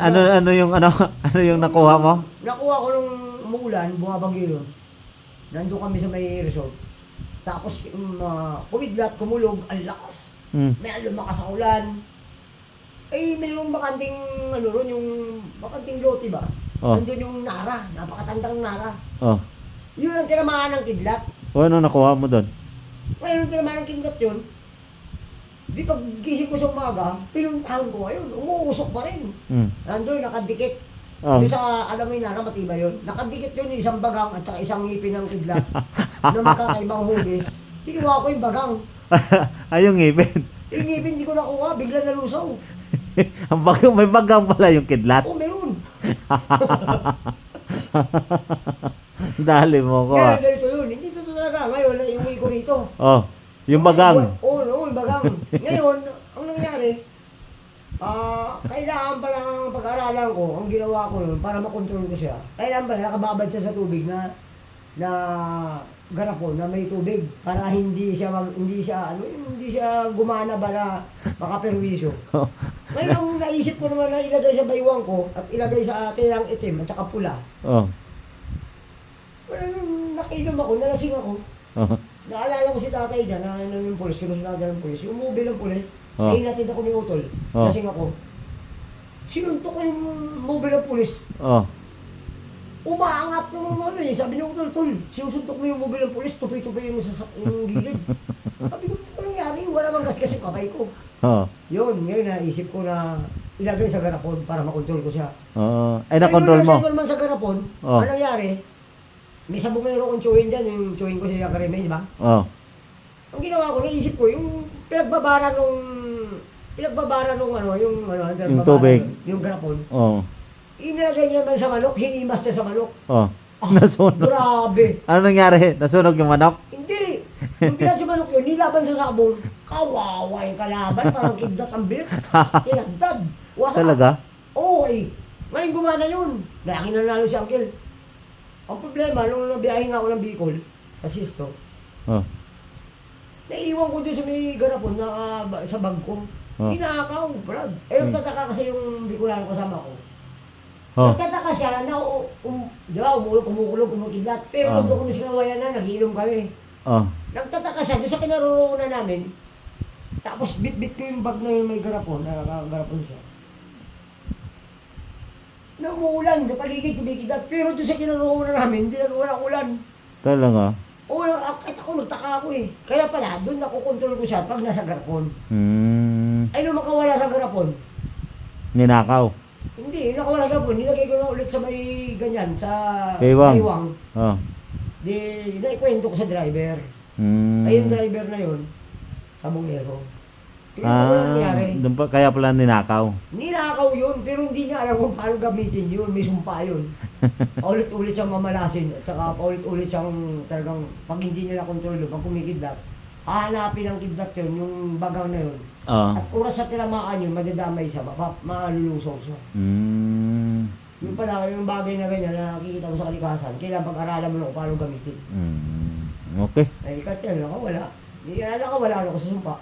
ano yung ano yung nakuha mo? Nakuha ko nung umuulan, bumabagyo yun. Nandun kami sa may resort. Tapos kumidlat, kumulog, ang lakas. Hmm. May lumakas sa ulan. Eh, mayroong bakanting, ano ron, yung bakanting lote ba? Oh. Nandun yung nara, napakatandang nara. Oh. Yun ang tinamaan ng kidlat. O ano nakuha mo doon? Ngayon, tinamaan ng kidlat yun. Di pag gising ko sa umaga, pinuntahan ko ngayon, umuusok pa rin. Hmm. Nandun, nakadikit. Oh. Doon sa, alam mo yung nara, matibay yun. Nakadikit yun, isang bagang at saka isang ngipin ng kidlat na magkakaibang hugis. Kinuha ko yung bagang. Ay, yung ngipin. Yung ngipin, di ko nakuha, bigla nalusaw. Ang bagang, may bagang pala yung kidlat. Oo, meron. Dali mo ko. Kaya ganito yun, hindi ito talaga. Ngayon, iuwi ko rito. Oh, yung bagang. Oo, no, yung bagang. Ngayon, ang nangyari, kailangan pa lang ang pag-aralan ko, ang ginawa ko nun, para makontrol ko siya. Kailangan pa lang nakababad siya sa tubig na garapon na may tubig para hindi siya gumana ba na makaperwisyo. Ngayon, ang naisip ko naman na ilagay sa baywang ko at ilagay sa tilang itim at saka pula. Oh. Wala nung nakainom ako, nalasing ako. Oh. Naalala ko si tatay dyan, na yung pulis, kinusunada ng pulis. Yung mobile ng pulis, Oh. ay natid ako ni Utol. Oh. Lasing ako. Sinuntok ko yung mobile ng pulis. Oh. Umaangat naman ano eh. Sabi niya, Utol, sinusuntok mo yung mobile ng pulis, tupi-tupi yung gilid. Sabi ko, ano nangyari? Wala bang gas-gas yung kamay ko. Oh. Yun, ngayon naisip ko na ilagay sa garapon para makontrol ko siya. Oh. Ay, na-control mo. Ngayon naman sa garapon, Oh. ano nangyari? May sabungero kong chewing dyan, yung chewing ko sa Yakareme, di ba? Oh. Ang ginawa ko, naisip ko, yung pinagbabara nung Yung tubig. yung garapon, Oh. inilagay niya man sa manok, hinimas niya sa manok. Oh. Ah, Nasunog. Grabe. Ano nangyari? Nasunog yung manok? Hindi. Yung pinag sa manok yun, nilaban sa sabong, kawawa yung kalaban, parang kidnat ang beer. Tinagdad. Wasa. Talaga? Oo eh. Ngayon gumana yun. Laki na nanalo si Uncle. Ang problema, nung nabiyahe nga ako ng Bicol, sa Sisto, Oh. naiiwan ko doon sa may garapon na sa bag ko. Oh. Hinakaw, Brad. Eh, nagtataka kasi yung Bicolano kasama ko. Oh. Nagtataka siya na, di ba, kumukulog, kumukidlat. Pero Oh. doon kami sa kawayan na, nagiinom kami. Oh. Nagtataka siya doon sa kinaroroonan namin. Tapos bit-bit ko yung bag na yung may garapon, garapon siya. Namuulan sa paligid, kumikidlat. Pero doon sa kinaroroonan namin, hindi na walang ulan. Talaga? Oo, kahit ako, nagtaka ako eh. Kaya pala, doon nakokontrol ko siya pag nasa garapon. Hmm. Ay, nung makawala sa garapon, Ninakaw. hindi, nakawala sa garapon, nilagay ko na ulit sa may ganyan, sa Baywang. baywang. Oh. Di, naikwento ko sa driver. Hmm. Ay, yung driver na yun, sa Bungero. Kaya wala nangyari. Doon pa kaya pala ninakaw. Ninakaw yun, pero hindi niya alam kung paano gamitin yun. May sumpa yun. Paulit-ulit siyang mamalasin, at saka paulit-ulit siyang talagang, pag hindi niya na-control yun, pag kumikidlat, hahanapin ang kidlat yun, yung bagang na yun. Oh. At oras sa tinamaan yun, madadamay siya, malulusaw siya. Hmm. Yung pala, yung bagay na ganyan na nakikita mo sa kalikasan, kailangan pag-aralan mo na kung paano gamitin. Hmm. Okay. Ay, kat yan, nakawala. Hindi, nakawala ako sa sumpa.